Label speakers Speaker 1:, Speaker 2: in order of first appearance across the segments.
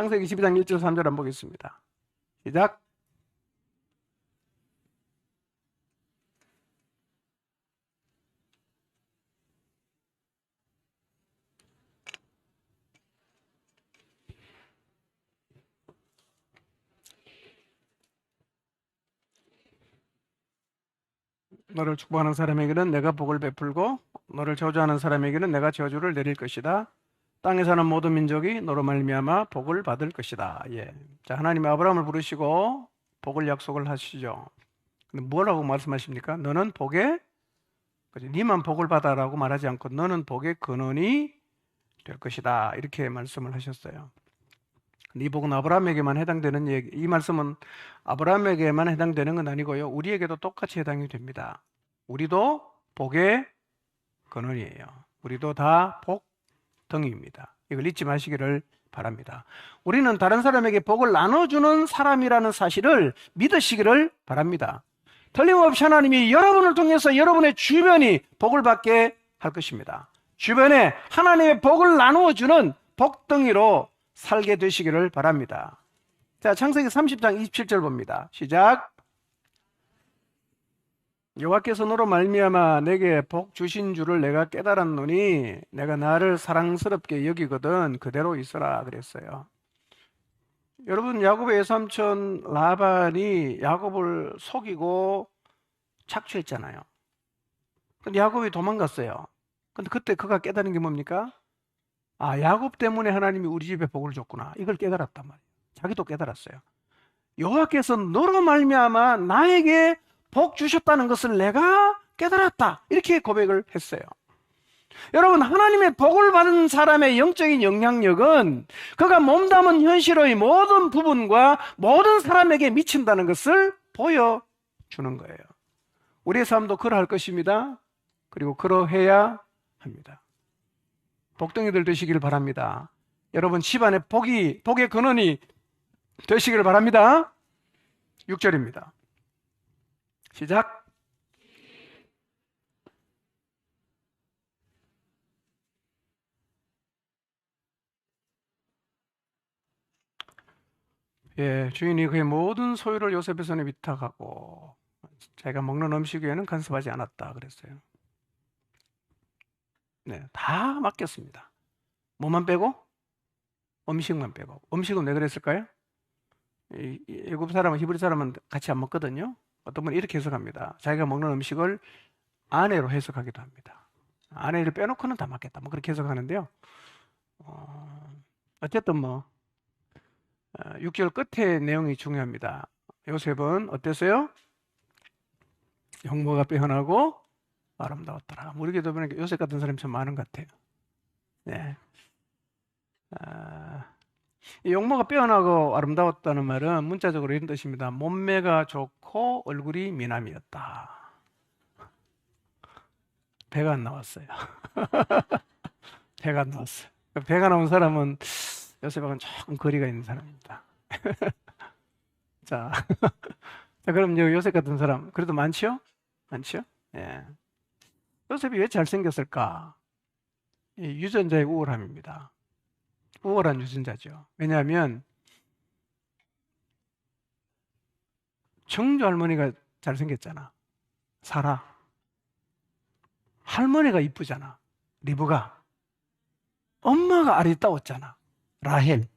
Speaker 1: 창세기 12장 1절 3절 한번 보겠습니다. 시작. 너를 축복하는 사람에게는 내가 복을 베풀고 너를 저주하는 사람에게는 내가 저주를 내릴 것이다. 땅에 사는 모든 민족이 너로 말미암아 복을 받을 것이다. 예. 자, 하나님이 아브라함을 부르시고 복을 약속을 하시죠. 근데 뭐라고 말씀하십니까? 너는 복의, 니만 복을 받아라고 말하지 않고 너는 복의 근원이 될 것이다. 이렇게 말씀을 하셨어요. 이 복은 아브라함에게만 해당되는 얘기, 이 말씀은 아브라함에게만 해당되는 건 아니고요. 우리에게도 똑같이 해당이 됩니다. 우리도 복의 근원이에요. 우리도 다 복덩이입니다. 이걸 잊지 마시기를 바랍니다. 우리는 다른 사람에게 복을 나눠주는 사람이라는 사실을 믿으시기를 바랍니다. 틀림없이 하나님이 여러분을 통해서 여러분의 주변이 복을 받게 할 것입니다. 주변에 하나님의 복을 나누어주는 복덩이로 살게 되시기를 바랍니다. 자, 창세기 30장 27절 봅니다. 시작. 여호와께서 너로 말미암아 내게 복 주신 줄을 내가 깨달았노니 내가 나를 사랑스럽게 여기거든 그대로 있어라 그랬어요. 여러분, 야곱의 외삼촌 라반이 야곱을 속이고 착취했잖아요. 근데 야곱이 도망갔어요. 근데 그때 그가 깨달은 게 뭡니까? 아, 야곱 때문에 하나님이 우리 집에 복을 줬구나. 이걸 깨달았단 말이에요. 자기도 깨달았어요. 여호와께서 너로 말미암아 나에게 복 주셨다는 것을 내가 깨달았다. 이렇게 고백을 했어요. 여러분, 하나님의 복을 받은 사람의 영적인 영향력은 그가 몸담은 현실의 모든 부분과 모든 사람에게 미친다는 것을 보여주는 거예요. 우리의 삶도 그러할 것입니다. 그리고 그러해야 합니다. 복덩이들 되시길 바랍니다. 여러분 집안에 복의 근원이 되시길 바랍니다. 6절입니다. 시작. 예, 주인이 그의 모든 소유를 요셉의 손에 위탁하고 자기가 먹는 음식 외에는 간섭하지 않았다 그랬어요. 네, 다 맡겼습니다. 뭐만 빼고? 음식만 빼고. 음식은 왜 그랬을까요? 애굽 사람은 히브리 사람은 같이 안 먹거든요. 어떤 분은 이렇게 해석합니다. 자기가 먹는 음식을 아내로 해석하기도 합니다. 아내를 빼놓고는 다 맡겠다. 뭐 그렇게 해석하는데요. 어쨌든 뭐 6절 끝에 내용이 중요합니다. 요셉은 어땠어요? 용모가 빼어나고 아름다웠더라. 우리 교도 보니까 요셉 같은 사람이 참 많은 것 같아요. 네. 이 용모가 빼어나고 아름다웠다는 말은 문자적으로 이런 뜻입니다. 몸매가 좋고 얼굴이 미남이었다. 배가 안 나왔어요. 배가 안 나왔어요. 배가 나온 사람은 요셉하고는 조금 거리가 있는 사람입니다. 자, 자, 그럼 요셉 같은 사람 그래도 많지요? 많지요? 예. 요셉이 왜 잘생겼을까? 이 유전자의 우월함입니다. 우월한 유전자죠. 왜냐하면 청주 할머니가 잘생겼잖아. 사라. 할머니가 이쁘잖아. 리브가. 엄마가 아리따웠잖아. 라헬.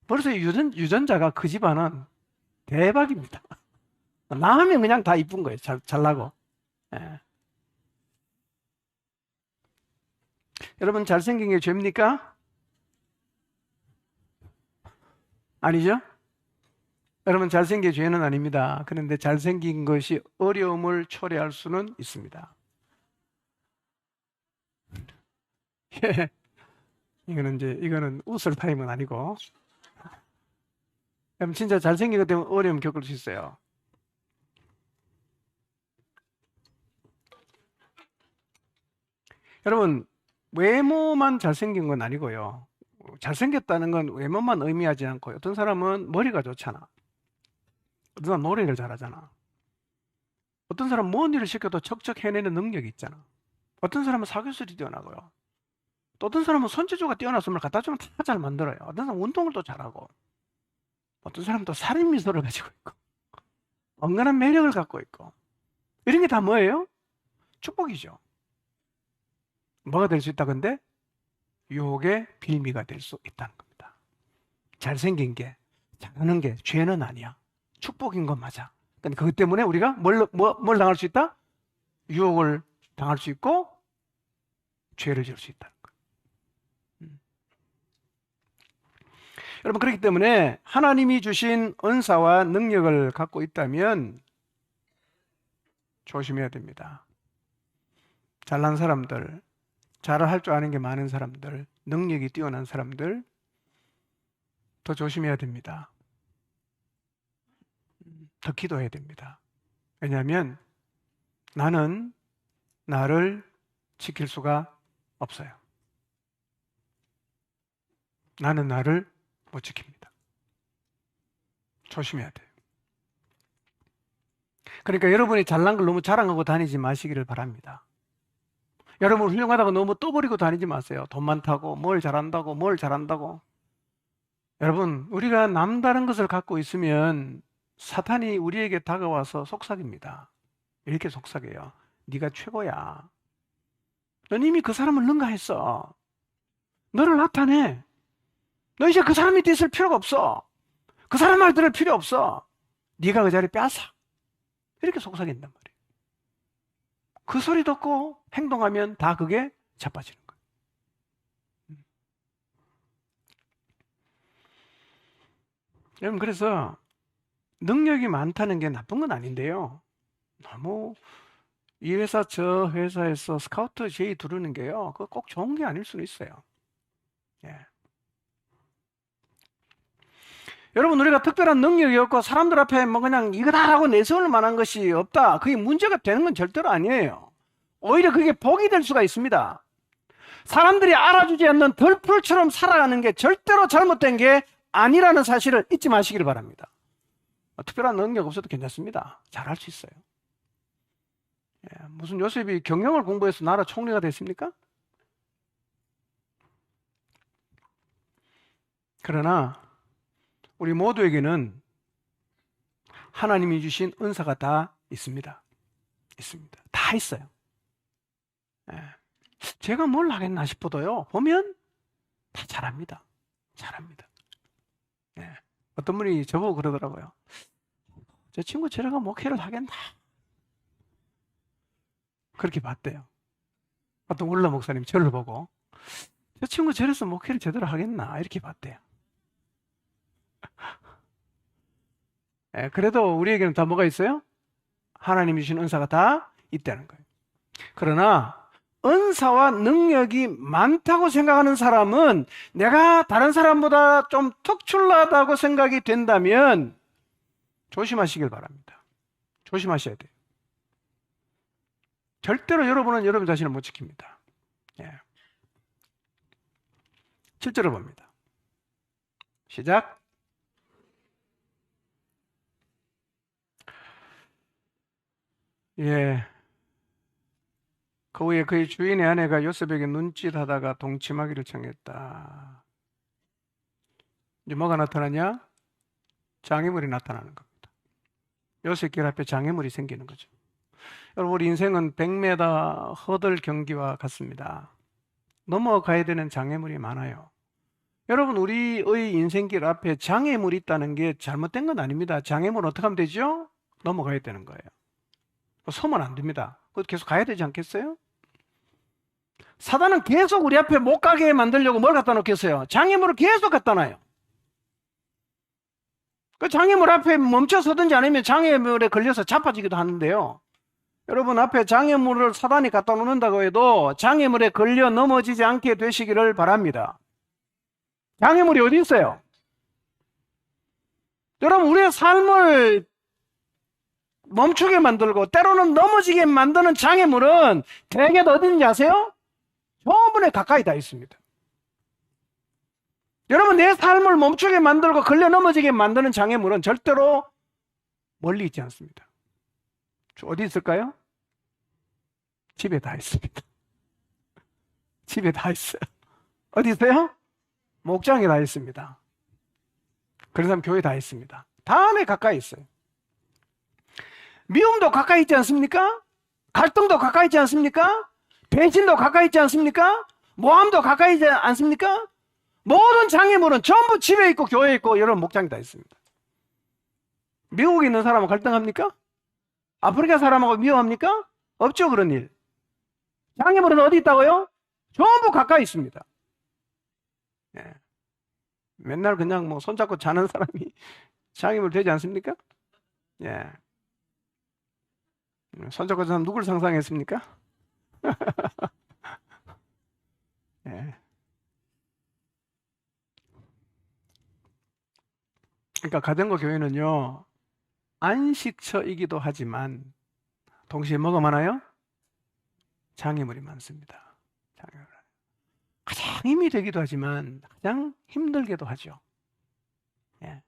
Speaker 1: 벌써 유전자가 그 집안은 대박입니다. 나하면 그냥 다 이쁜 거예요. 잘나고. 예. 여러분, 잘생긴 게 죄입니까? 아니죠? 여러분, 잘생긴 게 죄는 아닙니다. 그런데 잘생긴 것이 어려움을 초래할 수는 있습니다. 예. 이거는 웃을 타임은 아니고. 그럼 진짜 잘생긴 것 때문에 어려움 겪을 수 있어요. 여러분, 외모만 잘생긴 건 아니고요. 잘생겼다는 건 외모만 의미하지 않고 어떤 사람은 머리가 좋잖아. 어떤 사람은 노래를 잘하잖아. 어떤 사람은 뭔 일을 시켜도 척척 해내는 능력이 있잖아. 어떤 사람은 사교술이 뛰어나고요. 또 어떤 사람은 손재주가 뛰어났으면 갖다 주면 다 잘 만들어요. 어떤 사람은 운동을 또 잘하고, 어떤 사람은 또 살인 미소를 가지고 있고, 언간한 매력을 갖고 있고, 이런 게 다 뭐예요? 축복이죠. 뭐가 될 수 있다 근데? 유혹의 빌미가 될 수 있다는 겁니다. 잘생긴 게, 잘하는 게 죄는 아니야. 축복인 건 맞아. 근데 그것 때문에 우리가 뭘 당할 수 있다? 유혹을 당할 수 있고 죄를 지을 수 있다는 거예요. 여러분, 그렇기 때문에 하나님이 주신 은사와 능력을 갖고 있다면 조심해야 됩니다. 잘난 사람들, 잘을 할 줄 아는 게 많은 사람들, 능력이 뛰어난 사람들 더 조심해야 됩니다. 더 기도해야 됩니다. 왜냐하면 나는 나를 지킬 수가 없어요. 나는 나를 못 지킵니다. 조심해야 돼요. 그러니까 여러분이 잘난 걸 너무 자랑하고 다니지 마시기를 바랍니다. 여러분 훌륭하다고 너무 떠버리고 다니지 마세요. 돈 많다고, 뭘 잘한다고, 뭘 잘한다고. 여러분, 우리가 남다른 것을 갖고 있으면 사탄이 우리에게 다가와서 속삭입니다. 이렇게 속삭여요. 네가 최고야. 넌 이미 그 사람을 능가했어. 너를 나타내. 너 이제 그 사람 밑에 있을 필요가 없어. 그 사람 말 들을 필요 없어. 네가 그 자리 뺏어. 이렇게 속삭인단 말이에요. 그 소리 듣고 행동하면 다 그게 자빠지는 거예요. 여러분, 그래서 능력이 많다는 게 나쁜 건 아닌데요. 너무 이 회사 저 회사에서 스카우트 제의 두르는 게요, 그거 꼭 좋은 게 아닐 수는 있어요. 예. 여러분, 우리가 특별한 능력이 없고 사람들 앞에 뭐 그냥 이거다라고 내세울 만한 것이 없다, 그게 문제가 되는 건 절대로 아니에요. 오히려 그게 복이 될 수가 있습니다. 사람들이 알아주지 않는 덜풀처럼 살아가는 게 절대로 잘못된 게 아니라는 사실을 잊지 마시길 바랍니다. 특별한 능력 없어도 괜찮습니다. 잘할 수 있어요. 예, 무슨 요셉이 경영을 공부해서 나라 총리가 됐습니까? 그러나 우리 모두에게는 하나님이 주신 은사가 다 있습니다. 있습니다. 다 있어요. 예. 제가 뭘 하겠나 싶어도요, 보면 다 잘합니다. 잘합니다. 예. 어떤 분이 저보고 그러더라고요. 저 친구 저래가 목회를 하겠나? 그렇게 봤대요. 어떤 울라 목사님 저를 보고 저 친구 저래서 목회를 제대로 하겠나? 이렇게 봤대요. 예, 그래도 우리에게는 다 뭐가 있어요? 하나님이 주신 은사가 다 있다는 거예요. 그러나 은사와 능력이 많다고 생각하는 사람은 내가 다른 사람보다 좀 특출나다고 생각이 된다면 조심하시길 바랍니다. 조심하셔야 돼요. 절대로 여러분은 여러분 자신을 못 지킵니다. 예. 7절을 봅니다. 시작. 예. 그 후에 그의 주인의 아내가 요셉에게 눈짓하다가 동침하기를 청했다. 이제 뭐가 나타나냐? 장애물이 나타나는 겁니다. 요셉 길 앞에 장애물이 생기는 거죠. 여러분, 우리 인생은 100m 허들 경기와 같습니다. 넘어가야 되는 장애물이 많아요. 여러분, 우리의 인생길 앞에 장애물이 있다는 게 잘못된 건 아닙니다. 장애물은 어떻게 하면 되죠? 넘어가야 되는 거예요. 서면 안 됩니다. 그거 계속 가야 되지 않겠어요? 사단은 계속 우리 앞에 못 가게 만들려고 뭘 갖다 놓겠어요? 장애물을 계속 갖다 놔요. 그 장애물 앞에 멈춰 서든지 아니면 장애물에 걸려서 자빠지기도 하는데요. 여러분, 앞에 장애물을 사단이 갖다 놓는다고 해도 장애물에 걸려 넘어지지 않게 되시기를 바랍니다. 장애물이 어디 있어요? 여러분, 우리의 삶을 멈추게 만들고 때로는 넘어지게 만드는 장애물은 대개 어디 있는지 아세요? 저분에 가까이 다 있습니다. 여러분, 내 삶을 멈추게 만들고 걸려 넘어지게 만드는 장애물은 절대로 멀리 있지 않습니다. 어디 있을까요? 집에 다 있습니다. 집에 다 있어요. 어디 있어요? 목장에 다 있습니다. 그런 사람 교회 다 있습니다. 다 안에 가까이 있어요. 미움도 가까이 있지 않습니까? 갈등도 가까이 있지 않습니까? 배신도 가까이 있지 않습니까? 모함도 가까이 있지 않습니까? 모든 장애물은 전부 집에 있고 교회에 있고 여러 목장에 다 있습니다. 미국에 있는 사람하고 갈등합니까? 아프리카 사람하고 미워합니까? 없죠, 그런 일. 장애물은 어디 있다고요? 전부 가까이 있습니다. 예. 맨날 그냥 뭐 손잡고 자는 사람이 장애물 되지 않습니까? 예. 손잡고 자는 사람 누굴 상상했습니까? 예. 그러니까 가정과 교회는요, 안식처이기도 하지만 동시에 뭐가 많아요? 장애물이 많습니다. 장애물. 가장 힘이 되기도 하지만 가장 힘들게도 하죠. 예.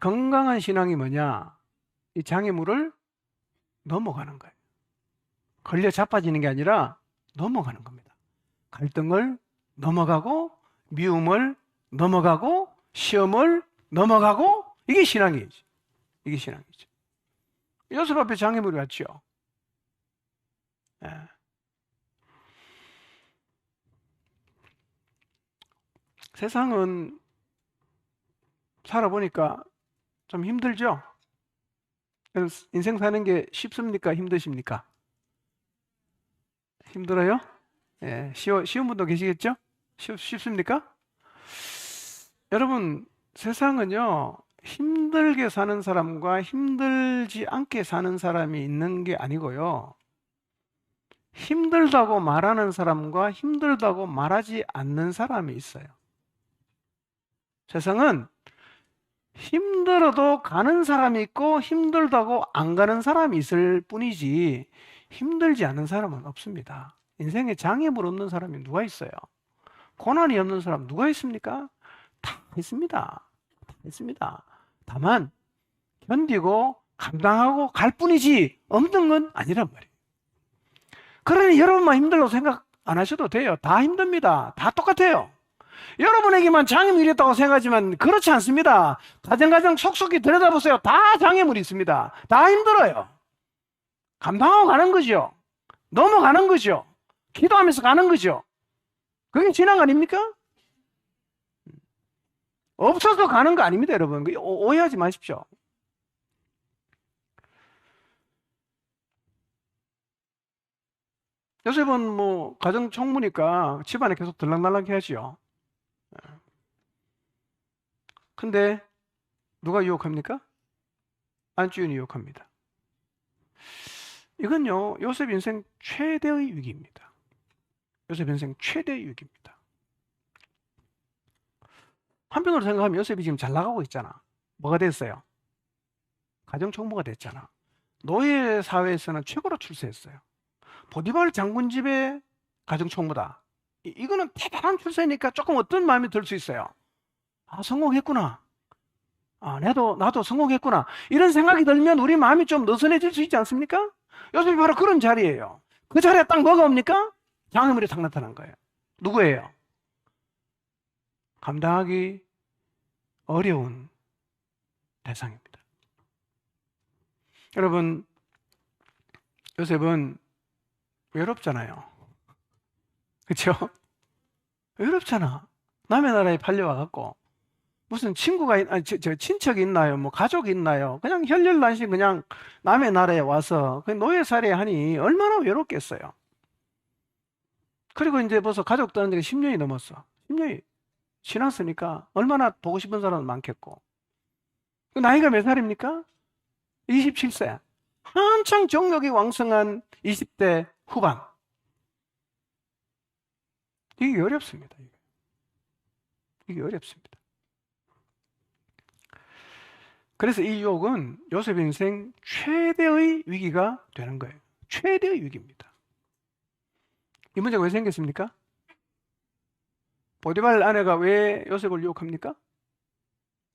Speaker 1: 건강한 신앙이 뭐냐? 이 장애물을 넘어가는 거예요. 걸려 자빠지는 게 아니라 넘어가는 겁니다. 갈등을 넘어가고, 미움을 넘어가고, 시험을 넘어가고, 이게 신앙이지. 이게 신앙이죠. 요셉 앞에 장애물이 왔죠. 예. 세상은 살아보니까 좀 힘들죠? 인생 사는 게 쉽습니까? 힘드십니까? 힘들어요? 예, 쉬운 분도 계시겠죠? 쉽습니까? 여러분, 세상은요, 힘들게 사는 사람과 힘들지 않게 사는 사람이 있는 게 아니고요. 힘들다고 말하는 사람과 힘들다고 말하지 않는 사람이 있어요. 세상은 힘들어도 가는 사람이 있고 힘들다고 안 가는 사람이 있을 뿐이지 힘들지 않은 사람은 없습니다. 인생에 장애물 없는 사람이 누가 있어요? 고난이 없는 사람 누가 있습니까? 다 있습니다. 다 있습니다. 다만 견디고 감당하고 갈 뿐이지 없는 건 아니란 말이에요. 그러니 여러분만 힘들다고 생각 안 하셔도 돼요. 다 힘듭니다. 다 똑같아요. 여러분에게만 장애물이 있다고 생각하지만 그렇지 않습니다. 가정가정 속속히 들여다보세요. 다 장애물이 있습니다. 다 힘들어요. 감당하고 가는 거죠. 넘어가는 거죠. 기도하면서 가는 거죠. 그게 신앙 아닙니까? 없어서 가는 거 아닙니다, 여러분. 오해하지 마십시오. 요셉은 뭐 가정 총무니까 집안에 계속 들락날락 해야지요. 근데 누가 유혹합니까? 안주인이 유혹합니다. 이건요, 요셉 인생 최대의 위기입니다. 요셉 인생 최대의 위기입니다. 한편으로 생각하면 요셉이 지금 잘 나가고 있잖아. 뭐가 됐어요? 가정 총무가 됐잖아. 노예 사회에서는 최고로 출세했어요. 보디발 장군 집의 가정 총무다. 이거는 대단한 출세니까 조금 어떤 마음이 들 수 있어요? 아, 성공했구나. 아, 나도 성공했구나. 이런 생각이 들면 우리 마음이 좀 느슨해질 수 있지 않습니까? 요셉이 바로 그런 자리예요. 그 자리에 딱 뭐가 옵니까? 장애물이 딱 나타난 거예요. 누구예요? 감당하기 어려운 대상입니다. 여러분, 요셉은 외롭잖아요. 그렇죠? 외롭잖아. 남의 나라에 팔려와갖고 무슨 친구가 친척이 있나요? 뭐 가족이 있나요? 그냥 혈혈단신 그냥 남의 나라에 와서 노예살이 하니 얼마나 외롭겠어요. 그리고 이제 벌써 가족 떠난 지가 10년이 넘었어. 10년이 지났으니까 얼마나 보고 싶은 사람은 많겠고. 나이가 몇 살입니까? 27세. 한창 정력이 왕성한 20대 후반. 이게 어렵습니다. 이게 어렵습니다. 그래서 이 유혹은 요셉 인생 최대의 위기가 되는 거예요. 최대의 위기입니다. 이 문제가 왜 생겼습니까? 보디발 아내가 왜 요셉을 유혹합니까?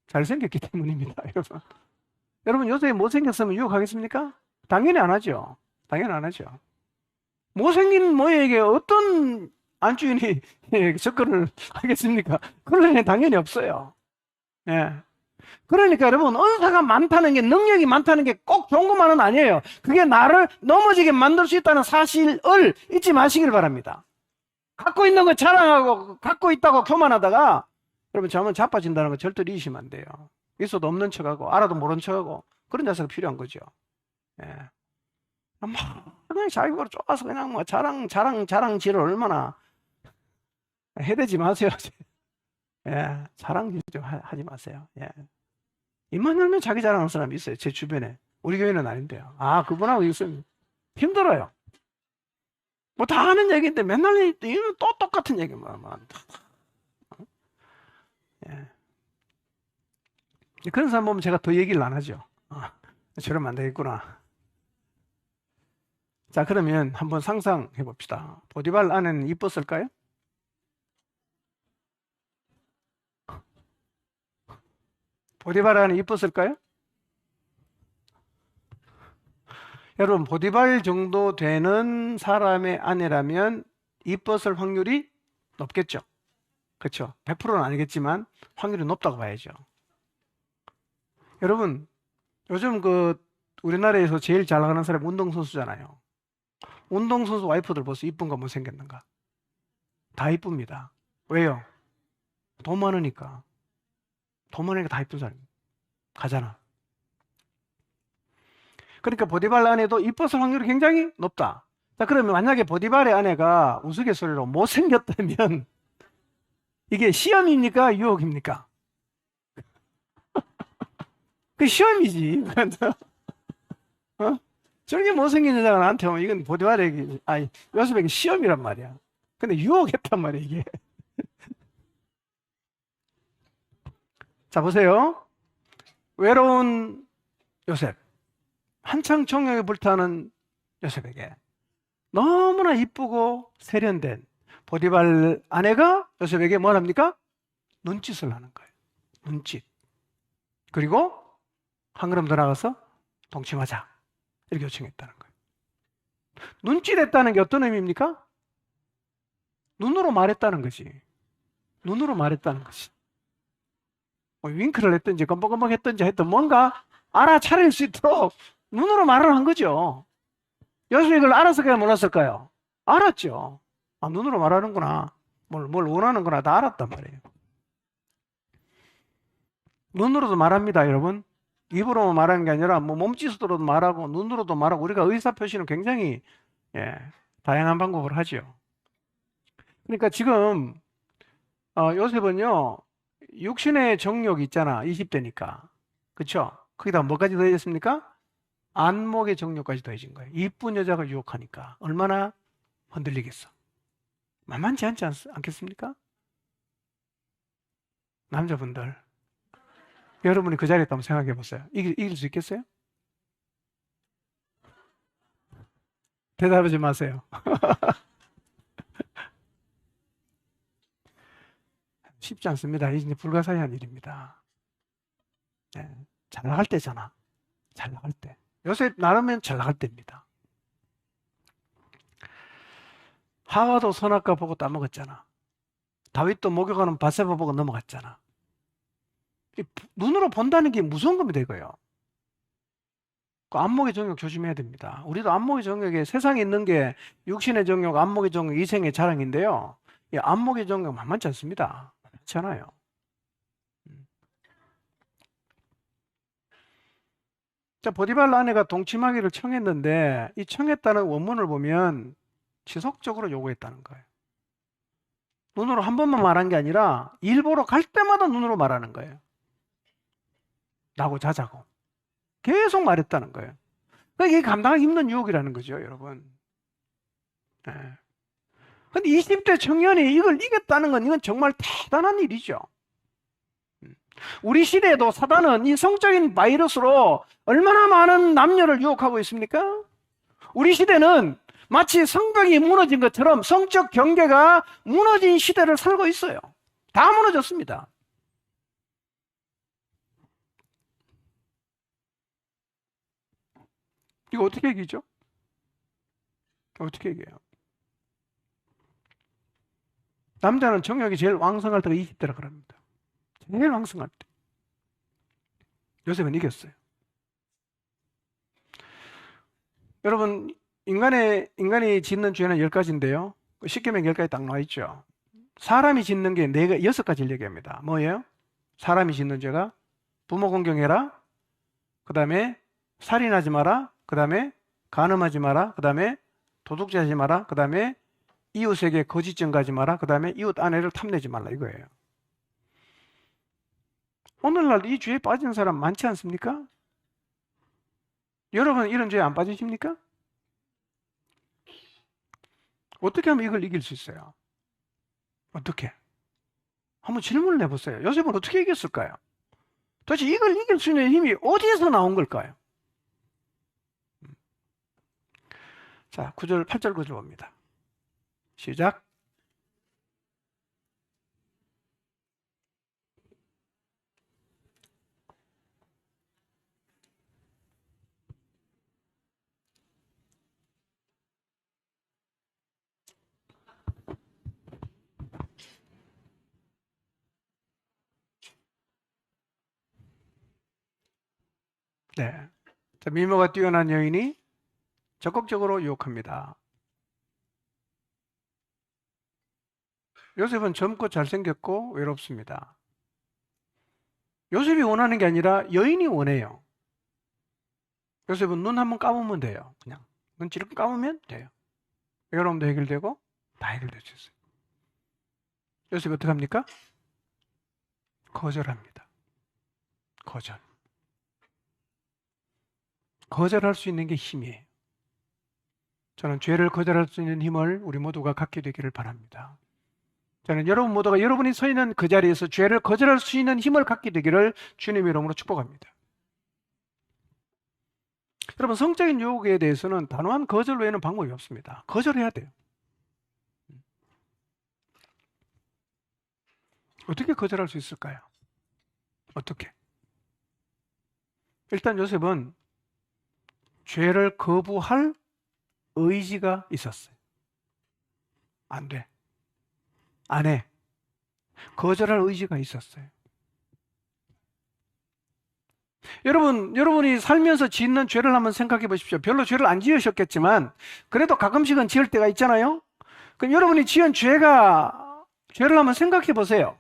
Speaker 1: 잘생겼기 때문입니다. 여러분. 여러분, 요셉이 못생겼으면 유혹하겠습니까? 당연히 안 하죠. 당연히 안 하죠. 못생긴 모에게 어떤 안주인이 접근을 하겠습니까? 그럴 리는 당연히 없어요. 예. 그러니까 여러분, 은사가 많다는 게, 능력이 많다는 게 꼭 좋은 것만은 아니에요. 그게 나를 넘어지게 만들 수 있다는 사실을 잊지 마시길 바랍니다. 갖고 있는 거 자랑하고 갖고 있다고 교만하다가 여러분 잘못 자빠진다는 거 절대 잊으시면 안 돼요. 있어도 없는 척하고 알아도 모른 척하고 그런 자세가 필요한 거죠. 예. 그냥 자기가 좋아서 그냥 뭐 자랑질을 얼마나 해대지 마세요. 예. 자랑질 좀 하지 마세요. 예. 입만 열면 자기 자랑하는 사람이 있어요. 제 주변에. 우리 교회는 아닌데요. 아, 그분하고 있으면 힘들어요. 뭐 다 하는 얘기인데 맨날 이는 또 똑같은 얘기만. 예. 그런 사람 보면 제가 더 얘기를 안 하죠. 아, 저러면 안 되겠구나. 자, 그러면 한번 상상해 봅시다. 보디발 안에는 이뻤을까요? 보디발 안에 이뻤을까요? 여러분, 보디발 정도 되는 사람의 아내라면 이뻤을 확률이 높겠죠. 그렇죠. 100%는 아니겠지만 확률이 높다고 봐야죠. 여러분, 요즘 우리나라에서 제일 잘 나가는 사람이 운동선수잖아요. 운동선수 와이프들 벌써 이쁜가 못생겼는가? 다 이쁩니다. 왜요? 돈 많으니까. 돈 많으니까 다 이쁜 사람 가잖아. 그러니까 보디발 아내도 이뻤을 확률이 굉장히 높다. 자, 그러면 만약에 보디발의 아내가 우스갯소리로 못생겼다면 이게 시험입니까? 유혹입니까? 그 시험이지. 어? 저렇게 못생긴 여자가 나한테 오면 이건 보디발에게, 아니, 요셉에게 시험이란 말이야. 근데 유혹했단 말이야, 이게. 자, 보세요. 외로운 요셉. 한창 정욕에 불타는 요셉에게 너무나 이쁘고 세련된 보디발 아내가 요셉에게 뭘 합니까? 눈짓을 하는 거예요. 눈짓. 그리고 한 걸음 더 나가서 동침하자. 이렇게 요청했다는 거예요. 눈짓했다는 게 어떤 의미입니까? 눈으로 말했다는 거지. 눈으로 말했다는 것이. 뭐 윙크를 했든지 껌뻑껌뻑 했든지 하여튼 뭔가 알아차릴 수 있도록 눈으로 말을 한 거죠. 요셉이 이걸 알았을까요? 몰랐을까요? 알았죠. 아, 눈으로 말하는구나. 뭘 원하는구나. 다 알았단 말이에요. 눈으로도 말합니다, 여러분. 입으로만 말하는 게 아니라 뭐 몸짓으로도 말하고 눈으로도 말하고 우리가 의사표시는 굉장히 다양한 방법을 하죠. 그러니까 지금 요셉은요 육신의 정욕이 있잖아. 20대니까. 그쵸? 거기다 뭐까지 더해졌습니까? 안목의 정욕까지 더해진 거예요. 이쁜 여자가 유혹하니까 얼마나 흔들리겠어. 만만치 않지 않겠습니까? 남자분들 여러분이 그 자리에 있다면 생각해 보세요. 이길 수 있겠어요? 대답하지 마세요. 쉽지 않습니다. 이제 불가사의한 일입니다. 네. 잘 나갈 때잖아. 잘 나갈 때. 요새 나르면 잘 나갈 때입니다. 하와도 선악과 보고 따먹었잖아. 다윗도 목욕하는 바세바 보고 넘어갔잖아. 눈으로 본다는 게 무서운 겁니다, 이거요. 그 안목의 정욕 조심해야 됩니다. 우리도 안목의 정욕에 세상에 있는 게 육신의 정욕, 안목의 정욕, 이생의 자랑인데요. 이 안목의 정욕 만만치 않습니다. 만만치 않아요. 자, 보디발 아내가 동침하기를 청했는데 이 청했다는 원문을 보면 지속적으로 요구했다는 거예요. 눈으로 한 번만 말한 게 아니라 일보러 갈 때마다 눈으로 말하는 거예요. 나고 자자고. 계속 말했다는 거예요. 그러니까 이게 감당하기 힘든 유혹이라는 거죠, 여러분. 네. 근데 20대 청년이 이걸 이겼다는 건 이건 정말 대단한 일이죠. 우리 시대에도 사단은 이 성적인 바이러스로 얼마나 많은 남녀를 유혹하고 있습니까? 우리 시대는 마치 성벽이 무너진 것처럼 성적 경계가 무너진 시대를 살고 있어요. 다 무너졌습니다. 이거 어떻게 얘기죠? 어떻게 얘기해요? 남자는 정욕이 제일 왕성할 때가 20대라 그럽니다. 제일 왕성할 때. 요셉은 이겼어요. 여러분, 인간이 짓는 죄는 10가지인데요. 십계명 10가지 딱 나와 있죠. 사람이 짓는 게 6가지를 얘기합니다. 뭐예요? 사람이 짓는 죄가 부모 공경해라. 그 다음에 살인하지 마라. 그 다음에 간음하지 마라. 그 다음에 도둑질하지 마라. 그 다음에 이웃에게 거짓 증거하지 마라. 그 다음에 이웃 아내를 탐내지 말라. 이거예요. 오늘날 이 죄에 빠진 사람 많지 않습니까? 여러분 이런 죄에 안 빠지십니까? 어떻게 하면 이걸 이길 수 있어요? 어떻게? 한번 질문을 해보세요. 요셉은 어떻게 이겼을까요? 도대체 이걸 이길 수 있는 힘이 어디에서 나온 걸까요? 자, 9절, 8절, 9절 봅니다. 시작. 네. 자, 미모가 뛰어난 여인이 적극적으로 유혹합니다. 요셉은 젊고 잘생겼고 외롭습니다. 요셉이 원하는 게 아니라 여인이 원해요. 요셉은 눈 한번 감으면 돼요. 그냥 눈 찔끔 감으면 돼요. 외로움도 해결되고 다 해결될 수 있어요. 요셉이 어떻게 합니까? 거절합니다. 거절. 거절할 수 있는 게 힘이에요. 저는 죄를 거절할 수 있는 힘을 우리 모두가 갖게 되기를 바랍니다. 저는 여러분 모두가 여러분이 서 있는 그 자리에서 죄를 거절할 수 있는 힘을 갖게 되기를 주님의 이름으로 축복합니다. 여러분, 성적인 유혹에 대해서는 단호한 거절 외에는 방법이 없습니다. 거절해야 돼요. 어떻게 거절할 수 있을까요? 어떻게? 일단 요셉은 죄를 거부할 의지가 있었어요. 안 돼. 안 해. 거절할 의지가 있었어요. 여러분이 살면서 짓는 죄를 한번 생각해 보십시오. 별로 죄를 안 지으셨겠지만 그래도 가끔씩은 지을 때가 있잖아요. 그럼 여러분이 지은 죄를 한번 생각해 보세요.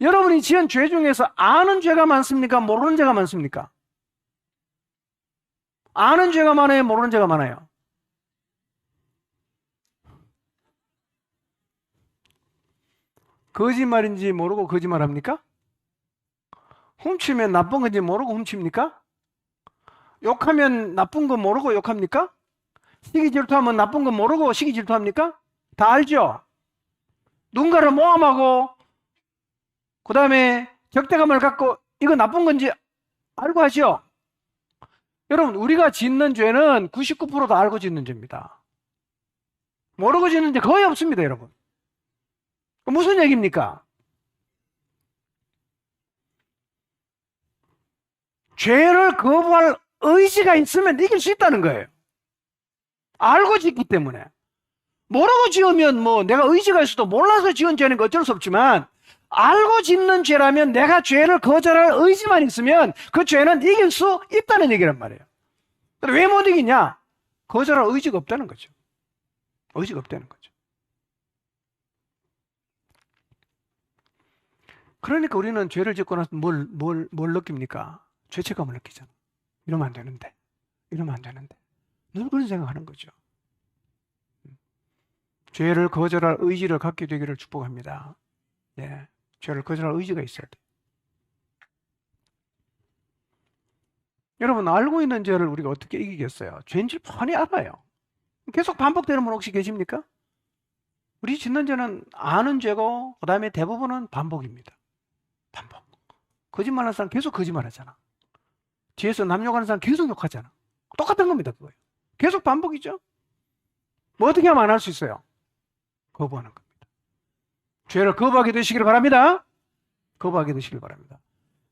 Speaker 1: 여러분이 지은 죄 중에서 아는 죄가 많습니까? 모르는 죄가 많습니까? 아는 죄가 많아요? 모르는 죄가 많아요? 거짓말인지 모르고 거짓말합니까? 훔치면 나쁜 건지 모르고 훔칩니까? 욕하면 나쁜 거 모르고 욕합니까? 시기 질투하면 나쁜 거 모르고 시기 질투합니까? 다 알죠? 누군가를 모함하고 그 다음에 적대감을 갖고 이거 나쁜 건지 알고 하죠? 여러분, 우리가 짓는 죄는 99%다 알고 짓는 죄입니다. 모르고 짓는 죄 거의 없습니다, 여러분. 무슨 얘기입니까? 죄를 거부할 의지가 있으면 이길 수 있다는 거예요. 알고 짓기 때문에. 모르고 지으면 뭐 내가 의지가 있어도 몰라서 지은 죄는 어쩔 수 없지만 알고 짓는 죄라면 내가 죄를 거절할 의지만 있으면 그 죄는 이길 수 있다는 얘기란 말이에요. 왜 못 이기냐? 거절할 의지가 없다는 거죠. 의지가 없다는 거죠. 그러니까 우리는 죄를 짓고 나서 뭘 느낍니까? 죄책감을 느끼잖아. 이러면 안 되는데. 이러면 안 되는데. 늘 그런 생각하는 거죠. 죄를 거절할 의지를 갖게 되기를 축복합니다. 예, 죄를 거절할 의지가 있어야 돼. 여러분, 알고 있는 죄를 우리가 어떻게 이기겠어요? 죄인 줄 뻔히 알아요. 계속 반복되는 분 혹시 계십니까? 우리 짓는 죄는 아는 죄고 그 다음에 대부분은 반복입니다. 반복. 거짓말하는 사람 계속 거짓말하잖아. 뒤에서 남 욕하는 사람 계속 욕하잖아. 똑같은 겁니다, 그거예요. 계속 반복이죠. 뭐 어떻게 하면 안 할 수 있어요? 거부하는 겁니다. 죄를 거부하게 되시길 바랍니다. 거부하게 되시길 바랍니다.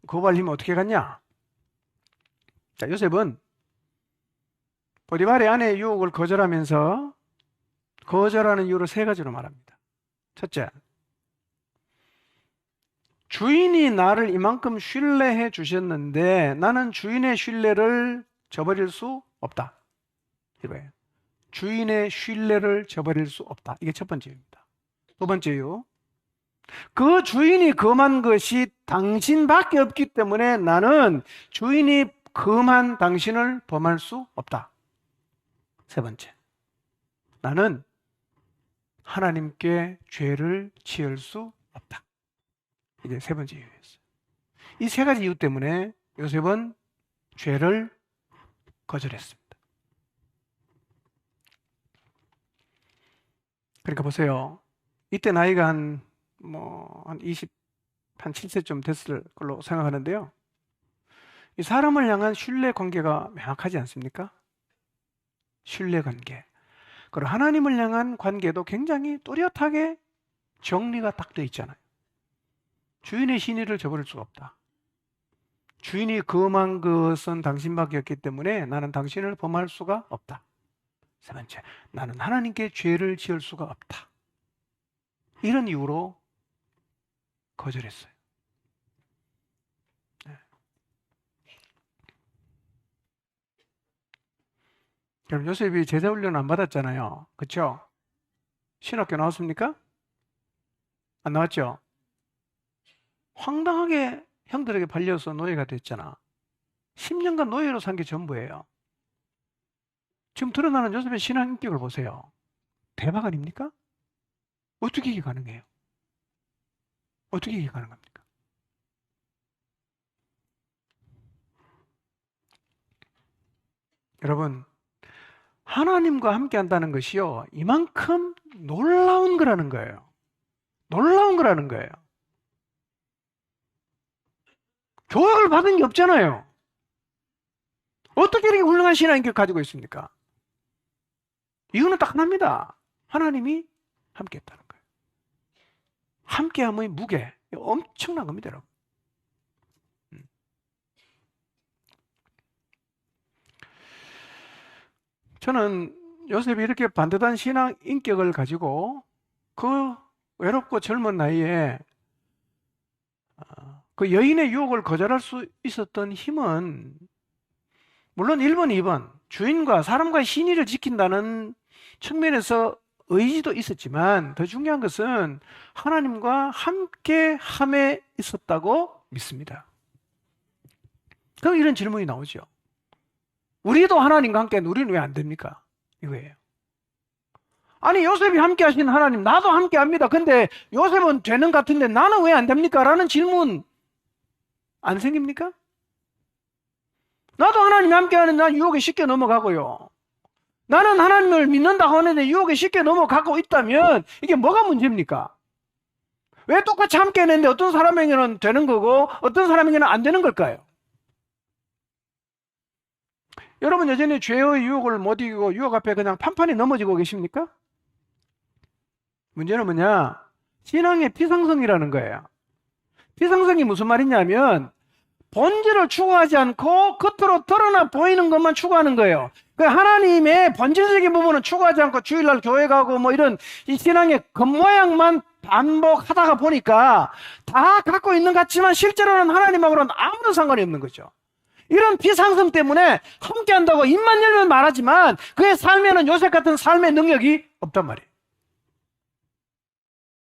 Speaker 1: 거부할 힘은 어떻게 갔냐? 자, 요셉은 보디발의 아내의 유혹을 거절하면서 거절하는 이유를 3가지로 말합니다. 첫째, 주인이 나를 이만큼 신뢰해 주셨는데 나는 주인의 신뢰를 저버릴 수 없다. 이거예요. 주인의 신뢰를 저버릴 수 없다. 이게 첫 번째 이유입니다. 두 번째 이유, 그 주인이 금한 것이 당신밖에 없기 때문에 나는 주인이 금한 당신을 범할 수 없다. 세 번째, 나는 하나님께 죄를 지을 수 없다. 이게 세 번째 이유였어요. 이 세 가지 이유 때문에 요셉은 죄를 거절했습니다. 그러니까 보세요. 이때 나이가 한 27세쯤 됐을 걸로 생각하는데요. 이 사람을 향한 신뢰 관계가 명확하지 않습니까? 신뢰 관계. 그리고 하나님을 향한 관계도 굉장히 뚜렷하게 정리가 딱 되어 있잖아요. 주인의 신의를 저버릴 수가 없다. 주인이 금한 것은 당신밖에 없기 때문에 나는 당신을 범할 수가 없다. 세 번째, 나는 하나님께 죄를 지을 수가 없다. 이런 이유로 거절했어요. 네. 그럼 요셉이 제자 훈련 안 받았잖아요. 그렇죠? 신학교 나왔습니까? 안 나왔죠? 황당하게 형들에게 발려서 노예가 됐잖아. 10년간 노예로 산 게 전부예요. 지금 드러나는 요셉의 신앙 인격을 보세요. 대박 아닙니까? 어떻게 이게 가능해요? 어떻게 이게 가능합니까? 여러분, 하나님과 함께 한다는 것이요, 이만큼 놀라운 거라는 거예요. 놀라운 거라는 거예요. 교육을 받은 게 없잖아요. 어떻게 이렇게 훌륭한 신앙 인격을 가지고 있습니까? 이유는 딱 하나입니다. 하나님이 함께 했다는 거예요. 함께함의 무게, 엄청난 겁니다, 여러분. 저는 요셉이 이렇게 반듯한 신앙 인격을 가지고 그 외롭고 젊은 나이에 그 여인의 유혹을 거절할 수 있었던 힘은 물론 1번, 2번 주인과 사람과의 신의를 지킨다는 측면에서 의지도 있었지만 더 중요한 것은 하나님과 함께 함에 있었다고 믿습니다. 그럼 이런 질문이 나오죠. 우리도 하나님과 함께 하는데 우리는 왜 안 됩니까? 이거예요. 아니, 요셉이 함께 하신 하나님, 나도 함께 합니다. 근데 요셉은 되는 것 같은데 나는 왜 안 됩니까? 라는 질문 안 생깁니까? 나도 하나님이 함께 하는데 난 유혹에 쉽게 넘어가고요. 나는 하나님을 믿는다고 하는데 유혹에 쉽게 넘어가고 있다면 이게 뭐가 문제입니까? 왜 똑같이 함께 했는데 어떤 사람에게는 되는 거고 어떤 사람에게는 안 되는 걸까요? 여러분 여전히 죄의 유혹을 못 이기고 유혹 앞에 그냥 판판이 넘어지고 계십니까? 문제는 뭐냐? 신앙의 비상성이라는 거예요. 비상성이 무슨 말이냐면 본질을 추구하지 않고 겉으로 드러나 보이는 것만 추구하는 거예요. 그 하나님의 본질적인 부분은 추구하지 않고 주일날 교회 가고 뭐 이런 이 신앙의 겉모양만 반복하다가 보니까 다 갖고 있는 것 같지만 실제로는 하나님하고는 아무런 상관이 없는 거죠. 이런 비상성 때문에 함께 한다고 입만 열면 말하지만 그의 삶에는 요셉 같은 삶의 능력이 없단 말이에요.